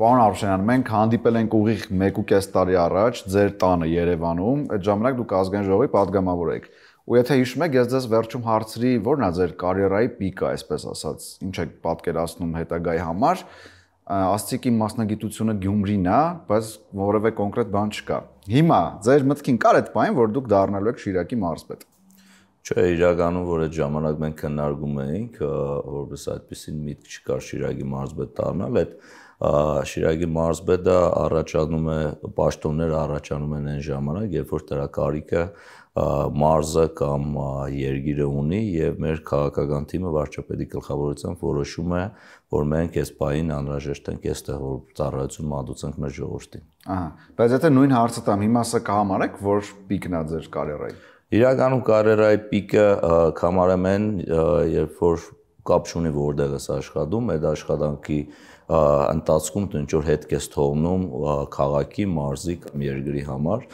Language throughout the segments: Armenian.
Պարոն Արուշյանյան, մենք հանդիպել ենք ուղիղ 1.5 տարի առաջ ձեր տանը Երևանում, այդ ժամանակ դուք ազգային ժողովի падգամավոր եք։ Ու եթե հիշում եք, ես ձեզ վերջում հարցրի, ո՞րն է ձեր կարիերայի պիկը, այսպես ասած, ինչ եք պատկերացնում հետագայի համար, ասացիք իմ մասնագիտությունը Գյումրին է, բայց որևէ կոնկրետ բան չկա։ Հիմա ձեր մտքին կար այդ բանը, որ դուք դառնալու եք Շիրակի մարզպետ։ Չէ, իրականում որ այդ ժամանակ մենք քննարկում էինք, որպես այդպեսին միտք չկար Շիրակի մարզպետ դառնալ, այդ Շիրակի մարզպետը առաջանում է, պաշտոնները առաջանում են այն ժամանակ, երբ որ դրա կարիքը մարզը կամ երկիրը ունի եւ մեր քաղաքական թիմը վարչապետի գլխավորությամբ որոշում է, որ մենք այս պահին անհրաժեշտ ենք այստեղ որ ծառայություն մատուցենք մեր ժողովրդին։ Ահա, բայց եթե նույն հարցը տամ, հիմա սա կհամարեք, որ պիկն է ձեր կարիերայի։ Իրականում կարիերայի պիկը կհամարեմ են, երբ որ կապ չունի որտեղ ես աշխատում, այդ աշխատանքի ընթացքում դու ինչ որ հետք ես թողնում քաղաքի, մարզի կամ երկրի համար,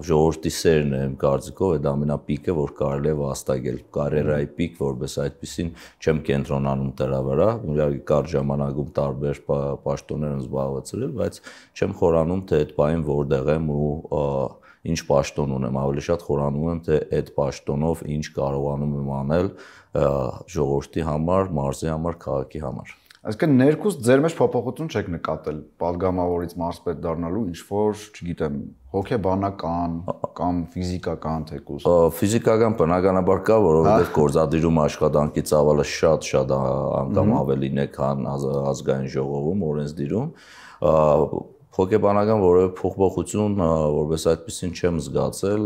ժողովրդի սերն է իմ կարծիքով այդ ամենապիկը, որ կարելի է վաստակել, կարիերայի պիկ, որպես այդպեսին չեմ կենտրոնանում դրա վրա, իհարկե կար ժամանակում տարբեր պաշտոններ եմ զբաղեցրել, բայց չեմ խորանում թե այդ բանին որտեղ եմ ու ինչ պաշտոն ունեմ, ավելի շատ խորանում եմ թե այդ պաշտոնով ինչ կարողանում եմ անել ժողովրդի համար, մարզի համար, քաղաքի համար։ Այսինքն ներքուստ ձեր մեջ փոփոխություն չեք նկատել падգամավորից մարզպետ դառնալու, ինչ որ, չգիտեմ, հոգեբանական կամ ֆիզիկական թեկուզ։ Ֆիզիկական բնականաբար կա, որովհետև գործադիրում աշխատանքի ծավալը շատ անգամ ավելին է, քան ազգային ժողովում, օրենսդիրում։ Հոգեբանական որևէ փոփոխություն որպես այդպեսին չեմ զգացել,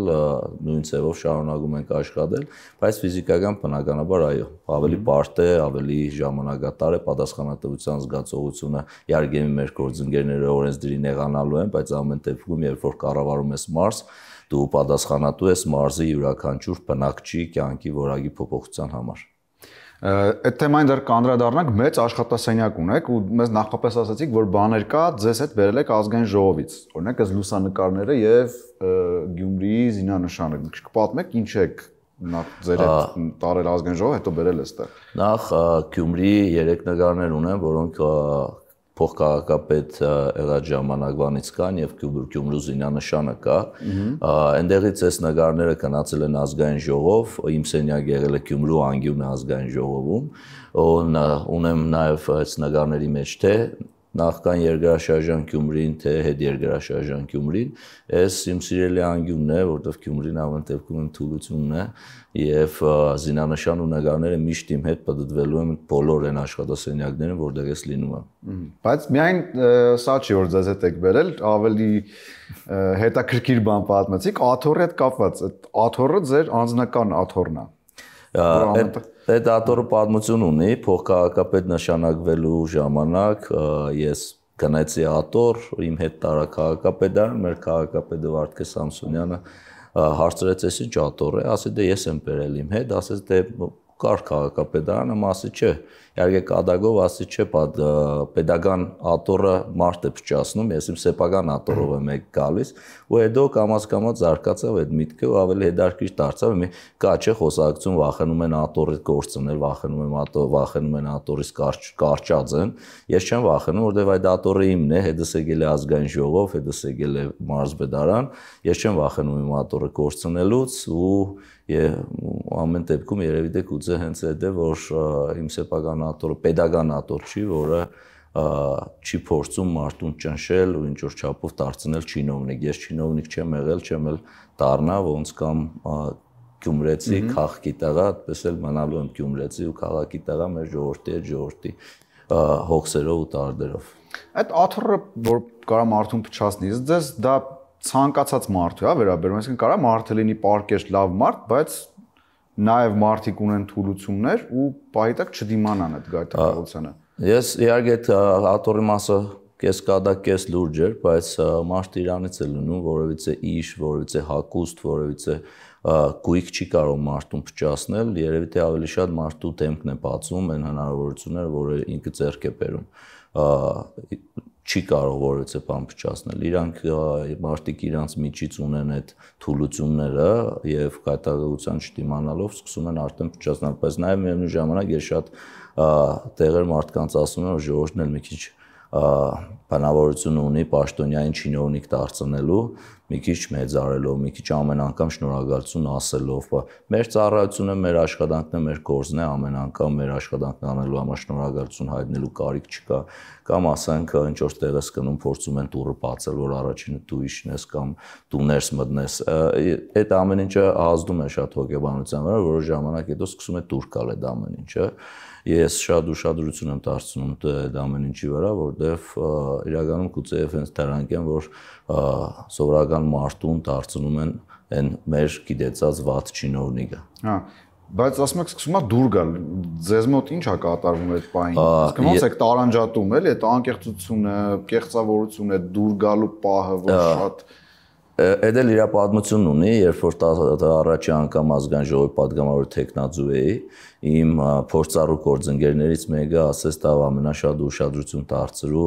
նույն ձևով շարունակում ենք աշխատել, բայց ֆիզիկական բնականաբար այո, ավելի բարդ է, ավելի ժամանակատար է, պատասխանատվության զգացողությունը իհարկե մեր գործընկերները օրենսդիրին եղանալու են, բայց ամեն դեպքում երբ որ կառավարում ես մարզ, դու պատասխանատու ես մարզի յուրաքանչյուր բնակչի կյանքի որակի փոփոխության համար։ Այդ թեմային դեռ կանդրադառնանք, մեծ աշխատասենյակ ունեք ու մեզ նախապես ասացիք, որ բաներ կա, ձեզ հետ բերել եք ազգային ժողովից։ Օրինակ, այս լուսանկարները եւ Գյումրիի զինանշանը։ Կպատմեք ինչ եք նախ ձեր հետ տարել ազգային ժողով, հետո բերել այստեղ։ Նախ Գյումրիի 3 նկարներ ունեմ, որոնք փոխքաղաքապետ եղած ժամանակվանից կան եւ Գյումրու զինանշանը կա։ Այնտեղից այս նկարները գնացել են ազգային ժողով, իմ սենյակը եղել է Գյումրու անկյունի ազգային ժողովում, ունեմ նաեւ այս նկարների մեջ թե նախքան երկրաշարժան Գյումրին, թե հետերկրաշարժան Գյումրին, այս իմ սիրելի անկյունն է, որտեղ Գյումրին ամեն դեպքում իմ թուլությունն է եւ զինանշան ու նկարները միշտ իմ հետ պատտվելու են բոլոր այն աշխատասենյակներում, որտեղ ես լինում եմ։ Բայց միայն սա չի որ ձեզ հետ եք բերել, ավելի հետաքրքիր բան պատմեցիք, աթոռի հետ կապված, այդ աթոռը ձեր անձնական աթոռն է։ Այդ աթոռը պատմություն ունի, փոխքաղաքապետ նշանակվելու ժամանակ ես գնացի աթոռ, իմ հետ տարա քաղաքապետարան, մեր քաղաքապետը Վարդգես Սամսոնյանը հարցրեց ես ինչ աթոռ է, ասի դե ես եմ բերել իմ հետ, ասեց դե կար քաղաքապետարանը, ասի չէ, իհարկե կադագով ասի չէ, պետական աթոռը մարդ է փչացնում, ես իմ սեփական աթոռով եմ եք գալիս, ու հետո կամաց զարգացավ այդ միտքը ու ավելի հետաքրքիր դարձավ, կա չէ խոսակցություն վախենում են աթոռի կորցնել, վախենում են աթոռից կարճածեն, ես չեմ վախենում, որովհետև այդ աթոռը իմն է, հետս եկել է ազգային ժողով, հետս եկել է մարզպետարան, ես չեմ վախենում իմ աթոռը կորցնելուց ու ամեն դեպքում երևի թե գուցե հենց այդ է, որ իմ սեփական աթոռը պետական աթոռ չի, որը չի փորձում մարդուն ճնշել ու ինչ որ չափով դարձնել չինովնիկ։ Ես չինովնիկ չեմ եղել, չեմ էլ դառնա, ոնց կամ գյումրեցի քաղաքի տղա, այդպես էլ մնալու եմ գյումրեցի ու քաղաքի տղա մեր ժողովրդի հոգսերով ու տարդերով։ Այդ աթոռը, որ կարա մարդուն փչացնի, ձեզ դա ցանկացած մարդու է վերաբերում, այսինքն կարա մարդը լինի պարկեշտ լավ մարդ, բայց նաև մարդիկ ունեն թուլություններ ու պահիտակ չդիմանան այդ գայթակղությանը։ Ես իհարկե աթոռի մասը կես կադակ, կես լուրջ էր, բայց մարդը իրանից է լինում, որևիցե իշ, որևիցե հագուստ, որևիցե գույք չի կարող մարդուն փչացնել, երևի թե ավելի շատ մարդու դեմքն է բացում այն հնարավորությունները, որը ինքը ձեռք է բերում։ Չի կարող որևիցե բան փչացնել։ Իրանք մարդիկ իրանց միջից ունեն այդ թուլությունները եւ կայտագործության չդիմանալով սկսում են արդեն փչացնել, բայց նաեւ միևնույն ժամանակ ես շատ տեղեր մարդկանց ասում եմ, որ ժողովուրդն էլ մի քիչ բանավորություն ունի պաշտոնյային չինովնիկ դարձնելու, մի քիչ մեծարելով, մի քիչ ամեն անգամ շնորհակալություն ասելով, մեր ծառայությունը, մեր աշխատանքն է, մեր գործն է, ամեն անգամ մեր աշխատանքն անելու համար շնորհակալություն հայտնելու կարիք չկա, կամ ասենք ինչ որ տեղ ես գնում, փորձում են դուռը բացել, որ առաջինը դու իջնես կամ դու ներս մտնես, այդ ամեն ինչը ազդում է շատ հոգեբանության վրա, որոշ ժամանակ հետո սկսում է դուր գալ այդ ամեն ինչը։ Ես շատ ուշադրություն եմ դարձնում այդ ամեն ինչի վրա, որտեվ իրականում գուցեև հենց դրանք են, որ սովորական մարդուն դարձնում են այն մեր գիտեցած վատ չինովնիկը։ Հա, բայց ասում եք սկսում է դուր գալ, ձեզ մոտ ի՞նչ է կատարվում այդ պահին։ Իսկ ոնց եք տարանջատում, էլի, այդ անկեղծությունը, կեղծավորությունը, դուր գալու պահը, որ շատ Այդ էլ իր պատմությունն ունի, երբ որ առաջի անգամ ազգային ժողովի պատգամավոր տեխնացու էի, իմ փորձառու գործընկերներից մեկը ասեց, «Դա ամենաշատ ուշադրություն դարձրու,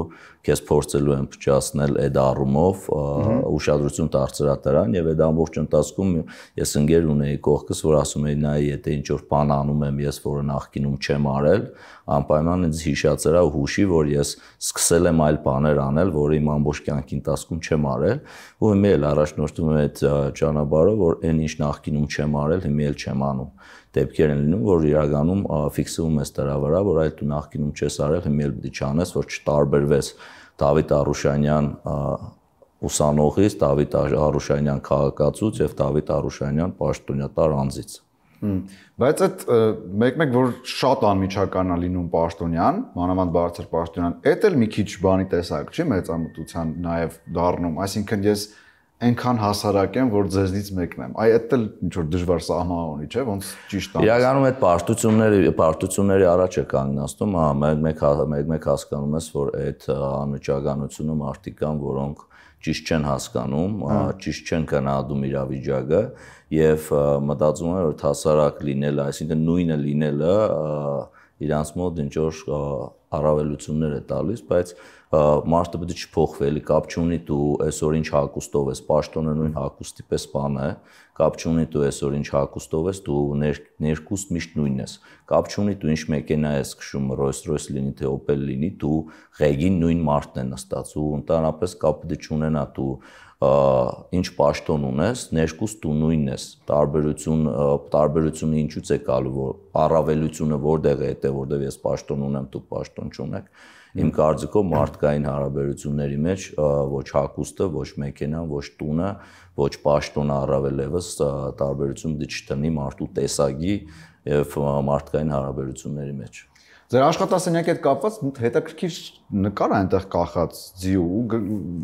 քեզ փորձելու եմ փչացնել այդ առումով, ուշադրություն դարձրա դրան», եւ այդ ամբողջ ընթացքում ես ընկեր ունեի կողքս, որ ասում էի, «Նայ, եթե ինչ որ բան անում եմ ես, որը նախկինում չեմ արել, անպայման ինձ հիշացրա ու հուշի, որ ես սկսել եմ այլ բաներ անել, որը իմ ամբողջ կյանքի ընթացքում չեմ արել, ու հիմա էլ առաջնորդում եմ այդ ճանապարհով, որ այն ինչ նախկինում չեմ արել, հիմա էլ չեմ անում»։ Դեպքեր են լինում, որ իրականում ֆիքսվում է դրա վրա, որ այլ դու նախկինում չես արել, հիմա էլ պետք է չանես, որ չտարբերվես Դավիթ Արուշանյան ուսանողից, Դավիթ Արուշանյան քաղաքացուց եւ Դավիթ Արուշանյան պաշտոնյատար անձից։ Բայց այդ մեկ-մեկ որ շատ անմիջական է լինում պաշտոնյան, մանավանդ բարձր պաշտոնյան, այդ էլ մի քիչ բանի տեսակ չի մեծամտության նաև դառնում, այսինքն ես այնքան հասարակ եմ, որ ձեզնից մեկն եմ։ Այդ էլ ինչ որ դժվար սահման ունի, չէ՞, ոնց ճիշտ է։ Իրականում այդ պարտությունների առաջ է կանգնացնում, մեկ հասկանում ես, որ այդ անմիջականությունը մարդիկ կան, որոնք ճիշտ չեն հասկանում, ճիշտ չեն գնահատում իրավիճակը եւ մտածում են, որ հասարակ լինելը, այսինքն նույնը լինելը իրանց մոտ ինչ որ առավելություններ է տալիս, բայց մարդը պետք է չփոխվի, էլի կապ չունի դու այսօր ինչ հագուստով ես, պաշտոնը նույն հագուստի պես բան է, կապ չունի դու այսօր ինչ հագուստով ես, դու ներկուստ միշտ նույնն ես, կապ չունի դու ինչ մեքենա ես քշում, Rolls-Royce լինի թե Opel լինի, դու ղեկին նույն մարդն է նստած ու ընդհանրապես կապ պետք է չունենա դու ինչ պաշտոն ունես, ներկուստ դու նույնն ես, տարբերությունը ինչուց է գալու, որ առավելությունը որտեղ է, դա որտեղ ես պաշտոն ունեմ, դու պաշտոն չունեք։ Իմ կարծիքով մարդկային հարաբերությունների մեջ ոչ հագուստը, ոչ մեքենան, ոչ տունը, ոչ պաշտոնը առավելևս տարբերություն դի չտնի մարդու տեսակի եւ մարդկային հարաբերությունների մեջ։ Ձեր աշխատասենյակի հետ կապված հետաքրքիր նկար է այնտեղ կախած ձիու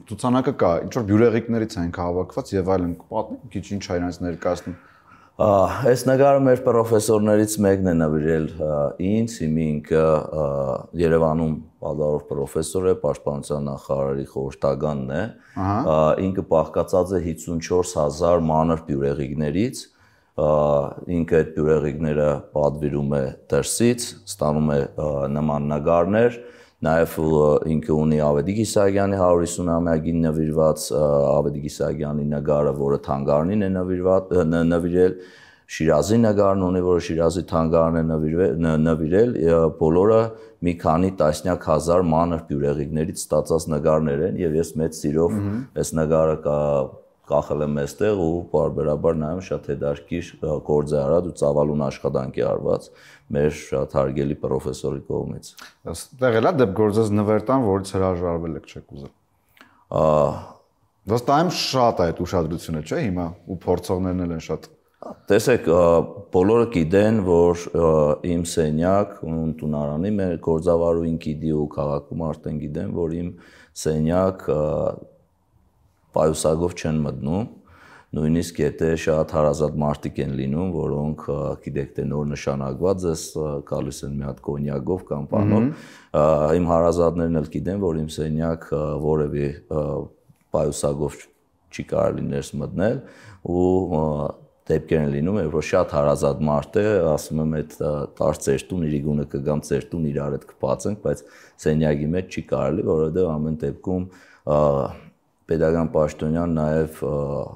ցուցանակը կա, ինչ որ բյուրեղիկներից են հավաքված եւ այլն, պատմեք մի քիչ ինչ է իրենց ներկայացնում։ Այս նկարը մեր պրոֆեսորներից մեկն է նվիրել ինձ, ինքը Երևանում պատվավոր պրոֆեսոր է, Պաշտպանության նախարարի խորհրդականն է, ինքը բաղկացած է 54000 մանր բյուրեղիկներից, ինքը այդ բյուրեղիկները պատվիրում է դրսից, ստանում է նման նկարներ, նաև ինքը ունի Ավետիք Իսահակյանի 150-ամյակին նվիրված Ավետիք Իսահակյանի նկարը, որը թանգարանին է նվիրել, Շիրազի նկարն ունի, որը Շիրազի թանգարանն է նվիրել, բոլորը մի քանի տասնյակ հազար մանր բյուրեղիկներից ստացած նկարներ են, եւ ես մեծ սիրով այս նկարը կախել եմ այստեղ ու բարբերաբար նայում շատ հետաքրքիր գործ է արած ու ծավալուն աշխատանք է արված մեր շատ հարգելի պրոֆեսորի կողմից։ Այստեղ էլա դեպք գործած նվերտան, որից հրաժարվել եք չեք ուզել։ Վստահ եմ շատ է այդ ուշադրությունը, չէ՞ հիմա ու փորձողներն էլ են շատ։ Տեսեք, բոլորը գիտեն, որ իմ սենյակ ու տունարանի մեր գործավարուին գիտի ու քաղաքում արդեն գիտեն, որ իմ սենյակ պայուսակով չեն մտնում, նույնիսկ եթե շատ հարազատ մարդիկ են լինում, որոնք գիտեք թե նոր նշանակված ես, գալիս են մի հատ կոնյակով կամ բանով, իմ հարազատներն էլ գիտեն, որ իմ սենյակ որևէ պայուսակով չի կարելի ներս մտնել ու դեպքեր են լինում, որ շատ հարազատ մարդ է, ասում եմ այդ տար ծերտուն իր գունը կգամ ծերտուն իրար հետ կբացենք, բայց սենյակի մեջ չի կարելի, որովհետև ամեն դեպքում Պետական պաշտոնյան նաև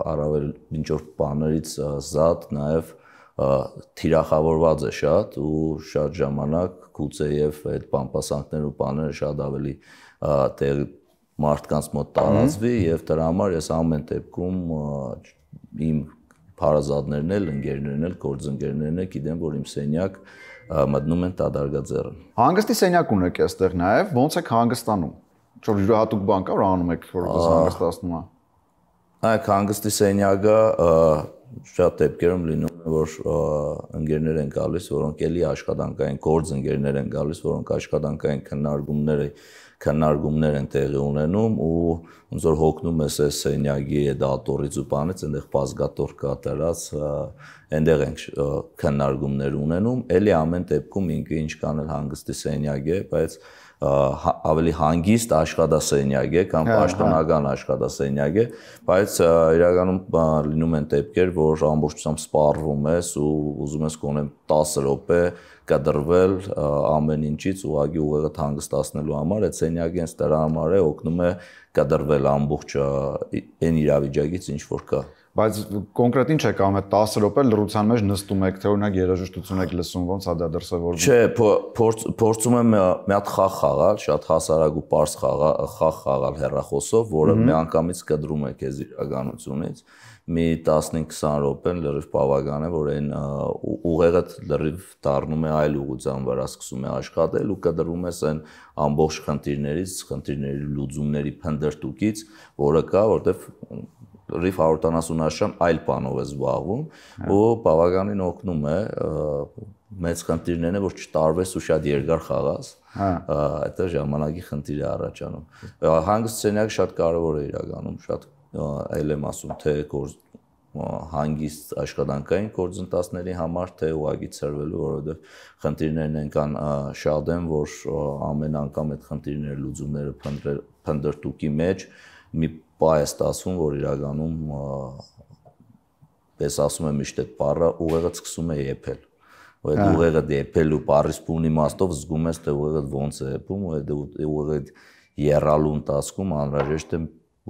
առավել ինչ որ բաներից զատ նաև թիրախավորված է շատ ու շատ ժամանակ գուցե եւ այդ բամբասանքներն ու բաները շատ ավելի մարդկանց մոտ տարածվի եւ դրա համար ես ամեն դեպքում իմ հարազատներն էլ, ընկերներն էլ, գործընկերներն էլ գիտեմ, որ իմ սենյակ մտնում են տադարգաձեռն։ Հանգստի սենյակ ունեք այստեղ նաեւ, ո՞նց եք հանգստանում։ Ինչ-որ յուրահատուկ բան կա, որ անում եք, որպես հանգստացնում է։ Այ հանգստի սենյակը շատ դեպքերում լինում է, որ ընկերներ են գալիս, որոնք էլի աշխատանքային գործընկերներ են գալիս, որոնք աշխատանքային քննարկումներ են տեղի ունենում ու ոնց որ հոգնում ես այս սենյակի դատորից ու բանից, այնտեղ բազգատոր կա դրած, այնտեղ ենք քննարկումներ ունենում, էլի ամեն դեպքում ինքը ինչ կան էլ հանգստի սենյակ է, բայց ավելի հանգիստ աշխատասենյակ է կամ պաշտոնական աշխատասենյակ է, բայց իրականում լինում են դեպքեր, որ ամբողջությամբ սպառվում ես ու ուզում ես գոնե 10 րոպե կտրվել ամեն ինչից ուղղակի ուղեղդ հանգստացնելու համար, այդ սենյակը հենց դրա համար է օգնում է կտրվել ամբողջ այն իրավիճակից, ինչ որ կա։ Բայց կոնկրետ ինչ եք անում, այդ 10 րոպե լռության մեջ նստում եք, թե օրինակ երաժշտություն եք լսում, ոնց է դա դրսևորվում։ Չէ, փորձում եմ մի հատ խաղ խաղալ, շատ հասարակ ու պարզ խաղ խաղալ հեռախոսով, որը միանգամից կտրում է քեզ իրականությունից։ Մի 15-20 րոպեն լրիվ բավական է, որ այն ուղեղդ լրիվ դառնում է այլ ուղղության վրա, սկսում է աշխատել ու կտրում ես այն ամբողջ խնդիրներից, խնդիրների լուծումների փնտրտուքից, որը կա, որտեվ լրիվ 170 աշամ այլ բանով է զբաղվում ու բավականին օգնում է մեծ խնդիրներն է, որ չտարվես ու շատ երկար խաղաս, այդ ժամանակի խնդիր է առաջանում։ Հանգիստ սենյակը շատ կարևոր է իրականում, շատ այլ եմ ասում, թե հանգիստ աշխատանքային գործընթացների համար, թե ուղղակի ծրվելու, որովհետև խնդիրներն այնքան շատ են, որ ամեն անգամ այդ խնդիրների լուծումները փնտրտուքի մեջ մի պայ է ստացվում, որ իրականում պես ասում եմ միշտ այդ բառը ուղեղը սկսում է եփել։ Ու այդ ուղեղը եփելու բառից բուն իմաստով զգում ես, թե ուղեղը ոնց է եփում, ու այդ ուղեղը եռալու ընթացքում անհրաժեշտ է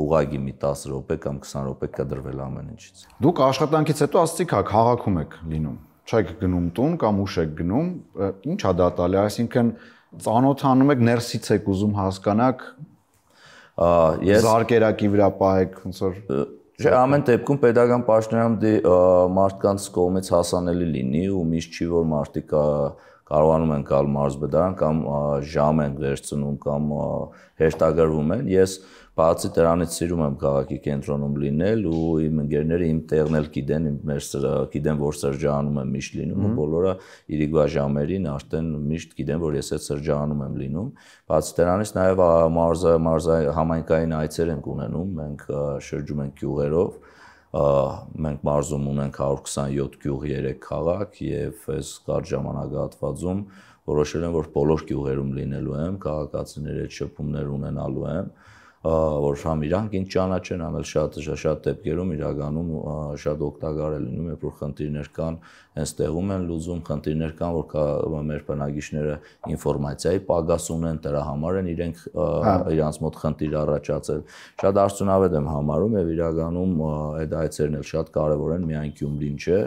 ուղղակի մի 10 րոպե կամ 20 րոպե կտրվել ամեն ինչից։ Դուք աշխատանքից հետո ասացիք, հա, քաղաքում եք լինում։ Չեք գնում տուն կամ ուշ եք գնում, ի՞նչ է դա տալի, այսինքն ծանոթանում եք, ներսից եք ուզում հասկանաք, զարկերակի վրա պահեք, ոնց որ Չէ, ամեն դեպքում պետական պաշտոնյա մարդկանց կողմից հասանելի լինի ու միշտ չի որ մարդիկ կարողանում են գալ մարզբեդարան կամ ժամ են վերցնում կամ հերթագրվում են։ Ես բացի դրանից սիրում եմ քաղաքի կենտրոնում լինել ու իմ ընկերները իմ տեղն էլ գիտեն, որ սրճարանում եմ միշտ լինում ու բոլորը իրիկվա ժամերին արդեն միշտ գիտեն, որ ես այդ սրճարանում եմ լինում։ Բացի դրանից նաև համայնքային այցեր ենք ունենում, մենք շրջում ենք գյուղերով, մենք մարզում ունենք 127 գյուղ 3 քաղաք եւ այս կարճ ժամանակահատվածում որոշել եմ, որ բոլոր գյուղերում լինելու եմ, քաղաքացիների հետ շփումներ ունենալու եմ, որ համ իրանք ինձ ճանաչեն, համ էլ շատ դեպքերում իրականում շատ օգտակար է լինում, երբ որ խնդիրներ կան, հենց տեղում են լուծում, խնդիրներ կան, որ մեր բնակիչները ինֆորմացիայի պակաս ունեն, դրա համար են իրանց մոտ խնդիր առաջացել։ Շատ արդյունավետ եմ համարում եւ իրականում այդ այցերն էլ շատ կարեւոր են, միայն Գյումրին չէ,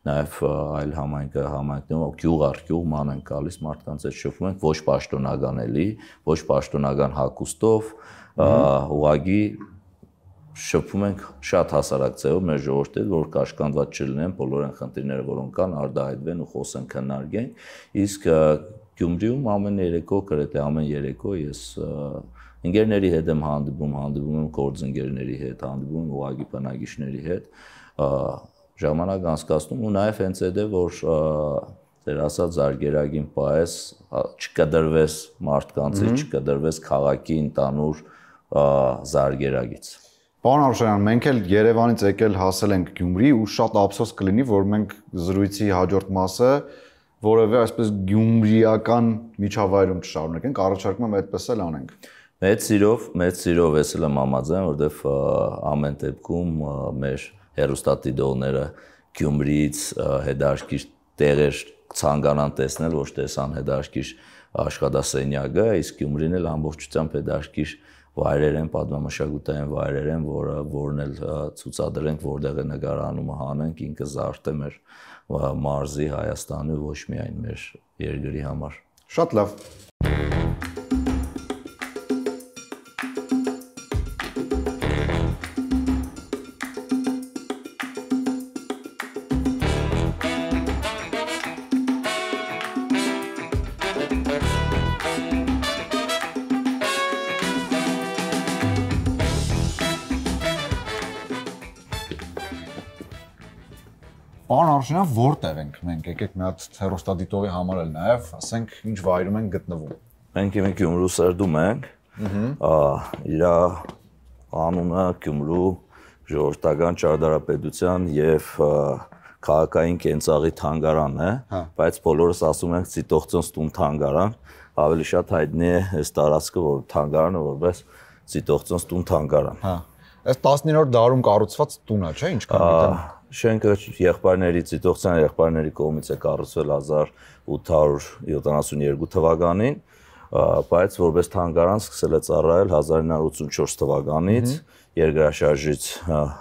նաեւ այլ համայնքներում գյուղ առ գյուղ ման են գալիս, մարդկանց հետ շփվում ենք, ոչ պաշտոնական էլի, ոչ պաշտոնական հագուստով, ուղղակի շփվում ենք շատ հասարակ ձևով մեր ժողովրդի հետ, որ կաշկանդված չլինեն բոլոր այն խնդիրները, որոնք կան, արտահայտվեն ու խոսեն, քննարկեն, իսկ Գյումրիում ամեն երեկո, գրեթե ամեն երեկո ես ընկերների հետ եմ հանդիպում եմ գործընկերների հետ, հանդիպում եմ ուղղակի բնակիչների հետ, ժամանակ անցկացնում ու նաև հենց այդ է, որ դեր ասած զարգերագին պայես չկդրվես մարդկանցից, չկդրվես քաղաքի ընդանուր զարգերագից։ Պարոն Արուշյան, մենք էլ Երևանից եկել հասել ենք Գյումրի ու շատ ափսոս կլինի, որ մենք զրույցի հաջորդ մասը որևէ այսպես գյումրիական միջավայրում չշարունակենք, առաջարկում եմ այդպես էլ անենք։ Մեծ սիրով ես էլ եմ համաձայն, որովհետև ամեն դեպքում մեր հեռուստատիտողները Գյումրիից հետաքրքիր տեղեր ցանկանան տեսնել, ոչ թե անհետաքրքիր աշխատասենյակը, իսկ Գյումրին էլ ամբողջությամբ հետաքրքիր վայրեր են, պատմամշակութային վայրեր են, որն էլ ցուցադրենք, որտեղ է նկարահանումը հանենք, ինքը զարդ է մեր մարզի, Հայաստանի ոչ միայն մեր երկրի համար։ Շատ լավ։ Պարոն Արշինյան, որտեղ ենք մենք, եկեք մի հատ հեռուստադիտողի համար էլ նաև, ասենք, ինչ վայրում ենք գտնվում։ Մենք իմի Գյումրու սրդում ենք։ Իր անունը Գյումրու ժողովրդական ճարտարապետության եւ քաղաքային կենցաղի թանգարան է, բայց բոլորս ասում ենք Ծիտողցոնց տուն թանգարան, ավելի շատ հայտնի է այս տարածքը, որ թանգարանը որպես Ծիտողցոնց տուն թանգարան։ Այս 19-րդ դարում կառուցված տունը, չէ՞, ինչքան գիտեմ։ Շենքը եղբայրների Ծիտողցյան եղբայրների կողմից է կառուցվել 1872 թվականին, բայց որպես թանգարան սկսել է ծառայել 1984 թվականից, երկրաշարժից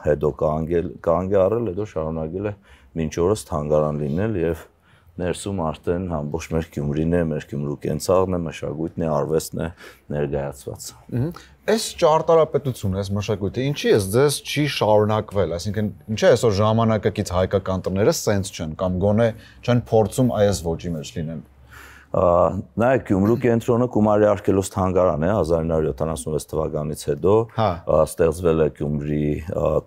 հետո կանգ է առել, հետո շարունակել է մինչ օրս թանգարան լինել եւ ներսում արդեն ամբողջ մեր Գյումրին է, մեր Գյումրու կենցաղն է, մշակույթն է, արվեստն է ներկայացված։ Այս ճարտարապետությունը, այս մշակույթը ինչի է ձեզ չի շարունակվել, այսինքն ինչի է այսօր ժամանակակից հայկական տները սենց չեն կամ գոնե չեն փորձում այս ոճի մեջ լինեն։ Նայեք, Գյումրու կենտրոնը Կումարի արգելոց թանգարան է 1976 թվականից հետո ստեղծվել է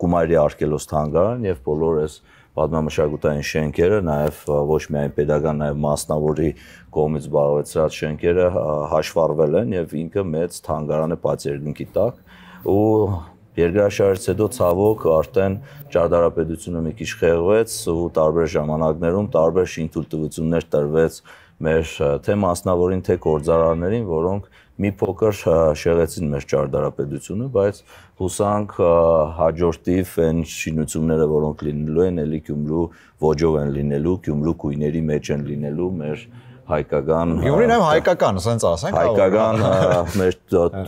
Կումարի արգելոց թանգարան եւ բոլոր այս պատմամշակութային շենքերը, նաև ոչ միայն pedagogan, նաև մասնավորի կողմից զբաղեցրած շենքերը հաշվառվել են եւ ինքը մեծ թանգարան է բաց երկնքի տակ ու երկրաշարժից հետո ցավոք արդեն ճարտարապետությունը մի քիչ խեղվեց ու տարբեր ժամանակներում տարբեր շինթույլտվություններ տրվեց մեր թե մասնավորին թե գործարարներին, որոնք մի փոքր շեղեցին մեր ճարտարապետությունը, բայց հուսանք հաջորդիվ այն շինությունները, որոնք լինելու են, էլի Գյումրու ոճով են լինելու, Գյումրու գույների մեջ են լինելու մեր հայկական Գյումրին այո հայկական, ասենց ասենք, հայկական մեր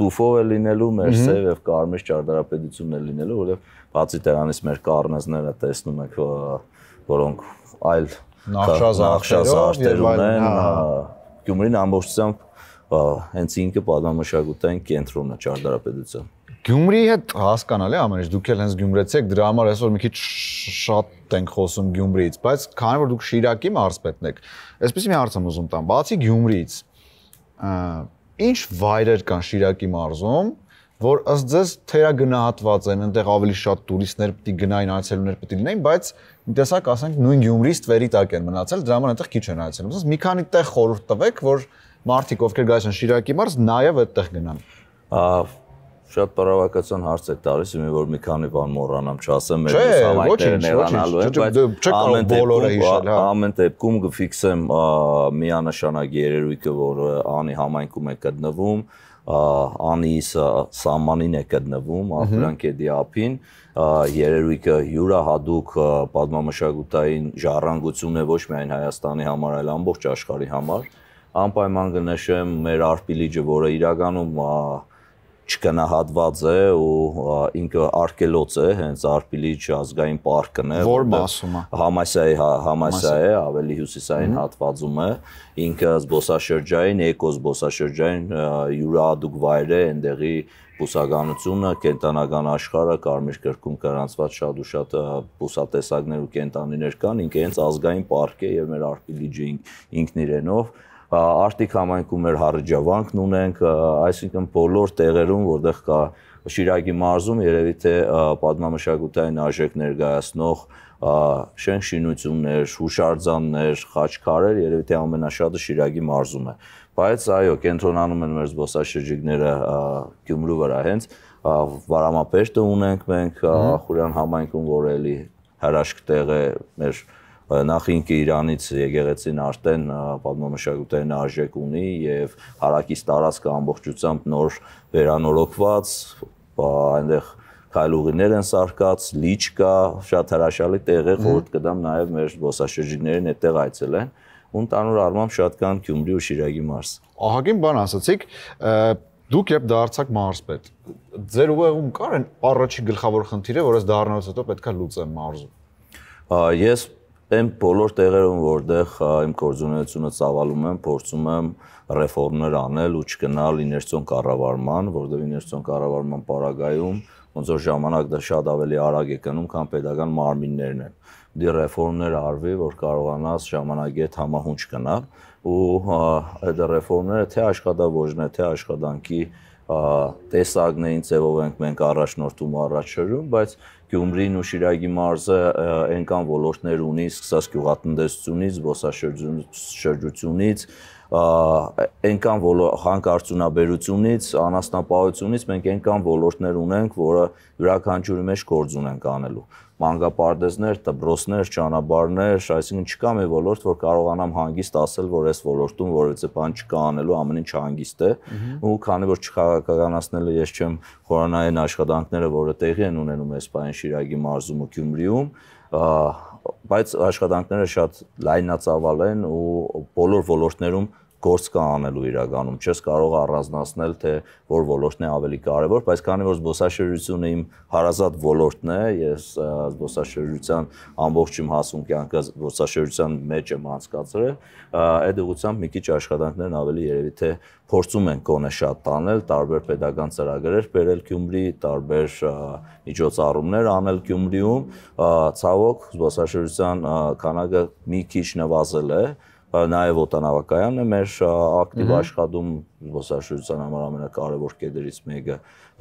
տուֆով է լինելու, մեր սև եւ կարմիր ճարտարապետությունն է լինելու, որովհետեւ բացի դրանից մեր կառնեզները տեսնում եք, որոնք այլ նախշազարդեր ունեն, Գյումրին ամբողջությամբ հենց ինքը պատմամշակութային կենտրոնն է ճարտարապետության։ Գյումրիի հետ հասկանալի ամեն ինչ, դուք էլ հենց գյումրեցի եք, դրա համար այսօր մի քիչ շատ ենք խոսում Գյումրիից, բայց քանի որ դուք Շիրակի մարզպետն եք, այսպեսի մի հարց եմ ուզում տամ, բացի Գյումրիից, ինչ վայրեր կան Շիրակի մարզում, որ ըստ ձեզ թերագնահատված են, այնտեղ ավելի շատ տուրիստներ պիտի գնային, այցելուներ պիտի լինեին, բայց մի տեսակ ասենք նույն Գյումրիից Տվերի տակ են մնացել, դրա համար այնտեղ քիչ են այցելում։ Ասես մի քանի տեղ խորհուրդ տվեք, որ մարդիկ ովքեր գալիս են Շիրակի մարզ, նաև այդտեղ գնան։ Շատ բարավակացան հարց եք տալիս, իմի որ մի քանի բան մոռանամ չասեմ, մեր համայնքները նեղանալու են, բայց ամեն դեպքում կֆիքսեմ միանշանակ երերույթը, որ անի համայնքում է գտնվում, անի սահմանին է գտնվում, Աբրանքեդի ափին, երերույթը յուրահատուկ պատմամշակութային ժառանգություն է ոչ միայն Հայաստանի համար, այլ ամբողջ աշխարհի համար։ Անպայման կնշեմ մեր Արփիլիջը, որը իրականում չգնահատված է ու ինքը արգելոց է, հենց Արփիլիջ ազգային պարկն է, որ մասում է Համասիայի ավելի հյուսիսային հատվածում է, ինքը զբոսաշրջային, էկոզբոսաշրջային յուրահատուկ վայր է, այնտեղի բուսականությունը, կենտանական աշխարհը, կարմիր կրկում գրանցված շատ ու շատ բուսատեսակներ ու կենտանիներ կան, ինքը հենց ազգային պարկ է եւ մեր Արփիլիջը ինքն իրենով Արտիկ համայնքում մեր Հարիջավանքն ունենք, այսինքն բոլոր տեղերում, որտեղ կա Շիրակի մարզում, երևի թե պատմամշակութային արժեք ներկայացնող շենք-շինություններ, հուշարձաններ, խաչքարեր, երևի թե ամենաշատը Շիրակի մարզում է։ Բայց այո, կենտրոնանում են մեր զբոսաշրջիկները Գյումրու վրա հենց Վարամապեշտը ունենք մենք Ախուրյան համայնքում, որ էլի հրաշք տեղ է մեր Նախինքը Իրանից եկեղեցին արդեն պատմամշակութային արժեք ունի եւ հարակից տարածքը ամբողջությամբ նոր վերանորոգված, այնտեղ քայլուղիներ են սարքած, լիճ կա, շատ հրաշալի տեղ է, խորհուրդ կտամ նաեւ մեր զբոսաշրջիկներին այդտեղ այցելեն, ու ընդհանուր առմամբ շատ կան Գյումրի ու Շիրակի մարզ։ Ահագին բան ասացիք, դուք երբ դարձաք մարզպետ, ձեր ուղեղում կար այն առաջի գլխավոր խնդիրը, որ այս դառնալուց հետո պետքա լուծեմ մարզում։ Ես Եմ բոլոր տեղերում, որտեղ իմ գործունեությունը ծավալում եմ, փորձում եմ ռեֆորմներ անել ու չգնալ իներցիոն կառավարման, որտեղ իներցիոն կառավարման պարագայում ոնց որ ժամանակ դա շատ ավելի արագ է գնում, քան pedagogan մարմիններն են։ Դի ռեֆորմներ արվի, որ կարողանաս ժամանակի հետ համահունչ գնալ ու այդ ռեֆորմները թե աշխատավոժն է, թե աշխատանքի տեսակներին ձևով ենք մենք առաջնորդում ու առաջ շրջում, բայց Գյումրին ու Շիրակի մարզը այնքան ոլորտներ ունի, սկսած գյուղատնտեսությունից, զբոսաշրջությունից, այնքան հանկարծունաբերությունից, անասնապահությունից մենք այնքան ոլորտներ ունենք, որը յուրաքանչյուրի մեջ գործ ունենք անելու։ Մանկապարտեզներ, դպրոցներ, ճանապարհներ, այսինքն չկա մի ոլորտ, որ կարողանամ հանգիստ ասել, որ այս ոլորտում որևէ բան չկա անելու, ամեն ինչ հանգիստ է, ու քանի որ չխաղաղականացնելը ես չեմ խորանային աշխատանքները, որը տեղի են ունենում այս պահին Շիրակի մարզում ու Գյումրիում, բայց աշխատանքները շատ լայնածավալ են ու բոլոր ոլորտներում գործ կա անելու իրականում, չես կարող առանձնացնել, թե որ ոլորտն է ավելի կարևոր, բայց քանի որ զբոսաշրջությունը իմ հարազատ ոլորտն է, ես զբոսաշրջության ամբողջ իմ հասուն կյանքը զբոսաշրջության մեջ եմ անցկացրել, այդ ուղղությամբ մի քիչ աշխատանքներն ավելի երևի թե փորձում են գոնե շատ տանել, տարբեր պետական ծրագրեր բերել Գյումրի, տարբեր միջոցառումներ անել Գյումրիում, ցավոք զբոսաշրջության քանակը մի քիչ նվազել է, նաև օտանավակայանն է մեր ակտիվ աշխատում զբոսաշրջության համար ամենակարևոր կետերից մեկը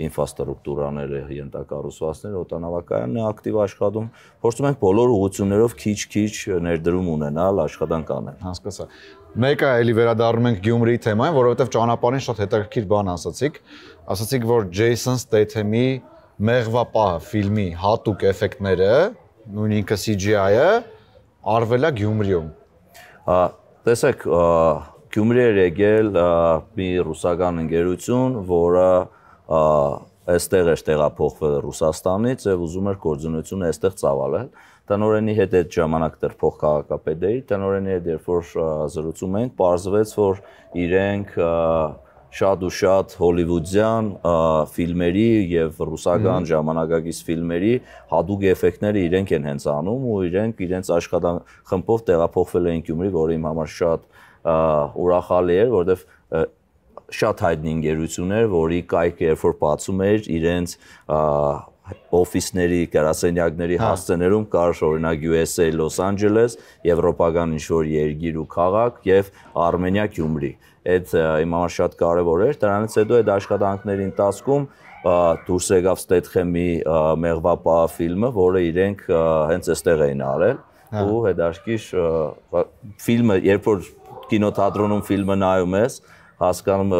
ինֆրաստրուկտուրաները, ենթակառուցվածքները, օտանավակայանն է ակտիվ աշխատում, փորձում ենք բոլոր ուղղություններով քիչ-քիչ ներդրում ունենալ, աշխատանք անել։ Հասկացա։ Մեկը էլի վերադառնում ենք Գյումրիի թեմային, որովհետև ճանապարհին շատ հետաքրքիր բան ասացիք, որ Ջեյսոն Ստեյթեմի Մեղվապահը ֆիլմի հատուկ էֆեկտները, նույն ինքը CGI-ը արվել է Գյումրիում։ Տեսեք, Գյումրի էր եկել մի ռուսական ընկերություն, որը այստեղ էր տեղափոխվել Ռուսաստանից եւ ուզում էր գործունեությունը այստեղ ծավալել։ Տնօրենի հետ այդ ժամանակ դեռ փոխքաղաքապետ էի, տնօրենի հետ երբ որ զրուցում ենք, պարզվեց, որ իրենք շատ ու շատ հոլիվուդյան ֆիլմերի եւ ռուսական ժամանակակից ֆիլմերի հատուկ էֆեկտները իրենք են հենց անում ու իրենք իրենց աշխատանք խմբով տեղափոխվել էին Գյումրի, որը իմ համար շատ ուրախալի էր, որովհետեւ շատ հայտնի ընկերություն էր, որի կայքը երբ որ բացում էր իրենց օֆիսների, գրասենյակների հասցեներում կար օրինակ USA Los Angeles, եվրոպական ինչ-որ երկիր ու քաղաք եւ Արմենիա Գյումրի։ Այդ իմ համար շատ կարևոր էր, դրանից հետո այդ աշխատանքների ընթացքում դուրս եկավ Ստեյթեմի Մեղվապահը ֆիլմը, որը իրենք հենց այստեղ էին արել ու հետարքիր ֆիլմը, երբ որ կինոթատրոնում ֆիլմը նայում ես, հասկանում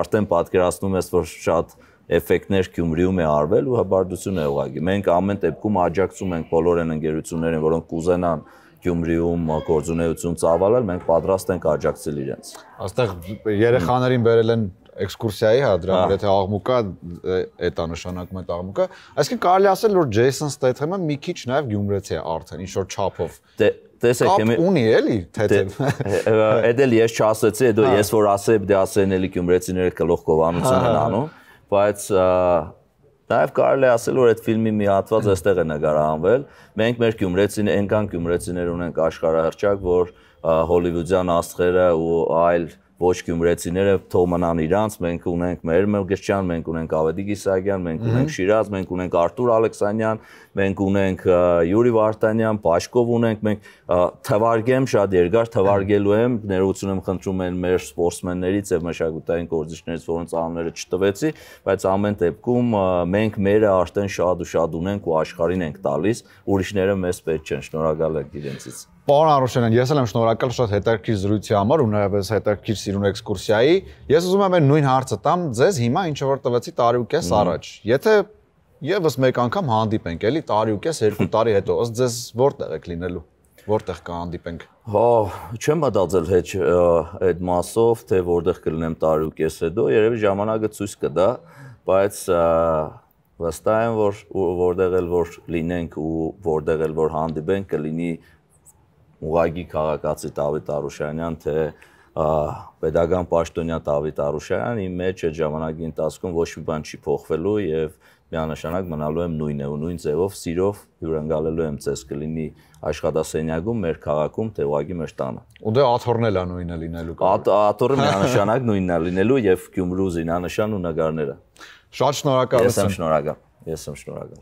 արդեն պատկերացնում ես, որ շատ էֆեկտներ Գյումրիում է արվել ու հբարդություն է ուղղակի։ Մենք ամեն դեպքում աջակցում ենք բոլոր այն ընկերություններին, որոնք կուզենան Գյումրիում գործունեություն ծավալել, մենք պատրաստ ենք աջակցել իրենց։ Այստեղ երեխաներին բերել են էքսկուրսիայի, հա, դրա համար եթե աղմուկա, այդ է նշանակում այդ աղմուկը։ Այսինքն կարելի ասել, որ Ջեյսոն Ստեյթեմը մի քիչ նաև գյումրեցի է արդեն, ինչ որ չափով։ Տեսեք, ունի էլի, թեթև։ Այդ էլ ես չասեցի, հետո ես որ ասեի, դե ասեն էլի գյումրեցիները գլուխ կովանություն են անում, բայց նաև կարելի է ասել, որ այդ ֆիլմի մի հատված այստեղ է նկարահանվել։ Մենք մեր գյումրեցիներ, այնքան գյումրեցիներ ունենք աշխարհահռչակ, որ հոլիվուդյան աստղերը ու այլ ոչ գյումրեցիները թող մնան իրանց, մենք ունենք մեր Մերգեշյան, մենք ունենք Ավետիք Իսահակյան, մենք ունենք Շիրազ, մենք ունենք Արտուր Ալեքսանյան, մենք ունենք Յուրի Վարդանյան, Պաշկով ունենք, մենք թվարկեմ շատ երկար թվարկելու եմ, ներողություն եմ խնդրում են մեր սպորտսմեններից եւ մշակութային գործիչներից, որոնց անունները չտվեցի, բայց ամեն դեպքում մենք մերը արդեն շատ ու շատ ունենք ու աշխարհին ենք տալիս, ուրիշները մեզ պետք չեն, շնորհակալ եք իրենցից։ Պարոն Արոշյանյան, ես էլ եմ շնորհակալ շատ հետաքրքիր զրույցի համար ու նաև հետաքրքիր սիրուն էքսկուրսիայի։ Ես ուզում եմ նույն հարցը տամ ձեզ հիմա ինչ որ տվեցի տարի ու կես առաջ։ Եթե եւս մեկ անգամ հանդիպենք, էլի տարի ու կես, 2 տարի հետո, ըստ ձեզ որտեղ եք լինելու։ Որտեղ կհանդիպենք։ Հա, չեմ մտածել հեչ այդ մասով, թե որտեղ կլինեմ տարի ու կես հետո, երևի ժամանակը ցույց կտա, բայց վստահ եմ, որ որտեղ էլ որ լինենք ու որտեղ էլ որ հանդիպենք կլինի ուղղակի քաղաքացի Դավիթ Արուշանյան, թե պետական պաշտոնյա Դավիթ Արուշանյան, իմ մեջ այդ ժամանակի ընթացքում ոչ մի բան չի փոխվելու եւ միանշանակ մնալու եմ նույնը ու նույն ձևով սիրով հյուրընկալելու եմ ձեզ կլինի աշխատասենյակում, մեր քաղաքում, թե ուղղակի մեր տանը։ Ու դե աթոռն էլ է նույնը լինելու։ Աթոռը միանշանակ նույնն է լինելու եւ Գյումրու զինանշան ու նկարները։ Շատ շնորհակալ եմ։ Ես եմ շնորհակալ։